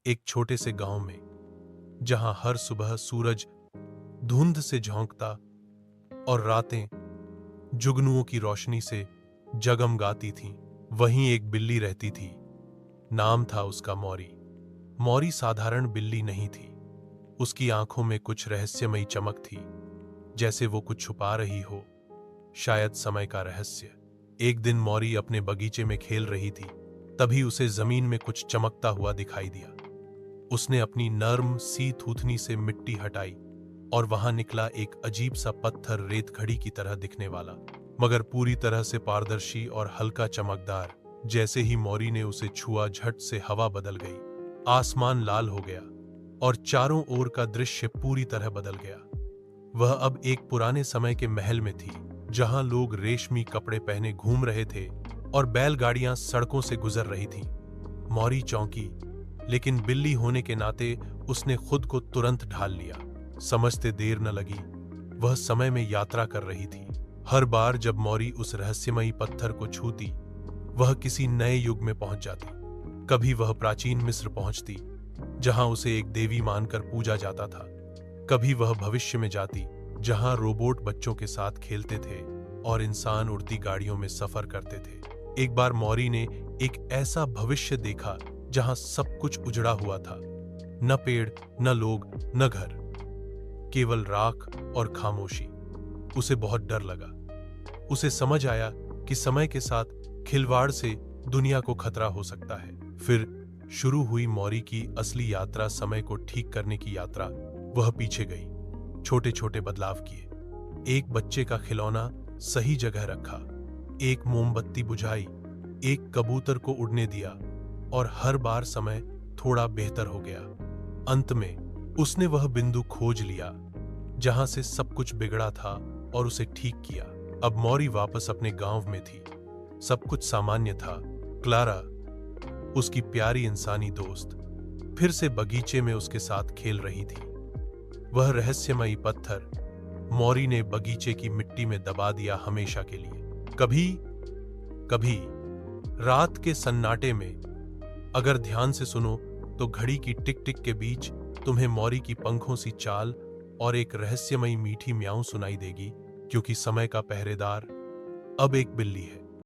एक छोटे से गांव में, जहां हर सुबह सूरज धुंध से झोंकता और रातें जुगनुओं की रोशनी से जगमगाती थीं, वहीं एक बिल्ली रहती थी। नाम था उसका मौरी। मौरी साधारण बिल्ली नहीं थी। उसकी आंखों में कुछ रहस्यमयी चमक थी, जैसे वो कुछ छुपा रही हो, शायद समय का रहस्य। एक दिन मौरी अपने बगीचे में खेल रही थी, तभी उसे जमीन में कुछ चमकता हुआ दिखाई दिया। उसने अपनी नर्म सी थूथनी से मिट्टी हटाई और वहां निकला एक अजीब सा पत्थर, रेत घड़ी की तरह दिखने वाला, मगर पूरी तरह से पारदर्शी और हल्का चमकदार। जैसे ही मौरी ने उसे छुआ, झट से हवा बदल गई, आसमान लाल हो गया और चारों ओर का दृश्य पूरी तरह बदल गया। वह अब एक पुराने समय के महल में थी, जहां लोग रेशमी कपड़े पहने घूम रहे थे और बैलगाड़ियां सड़कों से गुजर रही थीं। मौरी चौंकी, लेकिन बिल्ली होने के नाते उसने खुद को तुरंत ढाल लिया। समझते देर न लगी, वह समय में यात्रा कर रही थी। हर बार जब मौरी उस रहस्यमयी पत्थर को छूती, वह किसी नए युग में पहुंच जाती। कभी वह प्राचीन मिस्र पहुंचती, जहां उसे एक देवी मानकर पूजा जाता था। कभी वह भविष्य में जाती, जहां रोबोट बच्चों के साथ खेलते थे और इंसान उड़ती गाड़ियों में सफर करते थे। एक बार मौरी ने एक ऐसा भविष्य देखा जहां सब कुछ उजड़ा हुआ था, न पेड़, न लोग, न घर, केवल राख और खामोशी। उसे बहुत डर लगा। उसे समझ आया कि समय के साथ खिलवाड़ से दुनिया को खतरा हो सकता है। फिर शुरू हुई मौरी की असली यात्रा, समय को ठीक करने की यात्रा। वह पीछे गई, छोटे छोटे बदलाव किए। एक बच्चे का खिलौना सही जगह रखा, एक मोमबत्ती बुझाई, एक कबूतर को उड़ने दिया, और हर बार समय थोड़ा बेहतर हो गया। अंत में उसने वह बिंदु खोज लिया जहां से सब कुछ बिगड़ा था और उसे ठीक किया। अब मौरी वापस अपने गांव में थी। सब कुछ सामान्य था। क्लारा, उसकी प्यारी इंसानी दोस्त, फिर से बगीचे में उसके साथ खेल रही थी। वह रहस्यमयी पत्थर मौरी ने बगीचे की मिट्टी में दबा दिया हमेशा के लिए। कभी कभी रात के सन्नाटे में अगर ध्यान से सुनो, तो घड़ी की टिक टिक के बीच तुम्हें मौरी की पंखों सी चाल और एक रहस्यमयी मीठी म्याऊं सुनाई देगी, क्योंकि समय का पहरेदार अब एक बिल्ली है।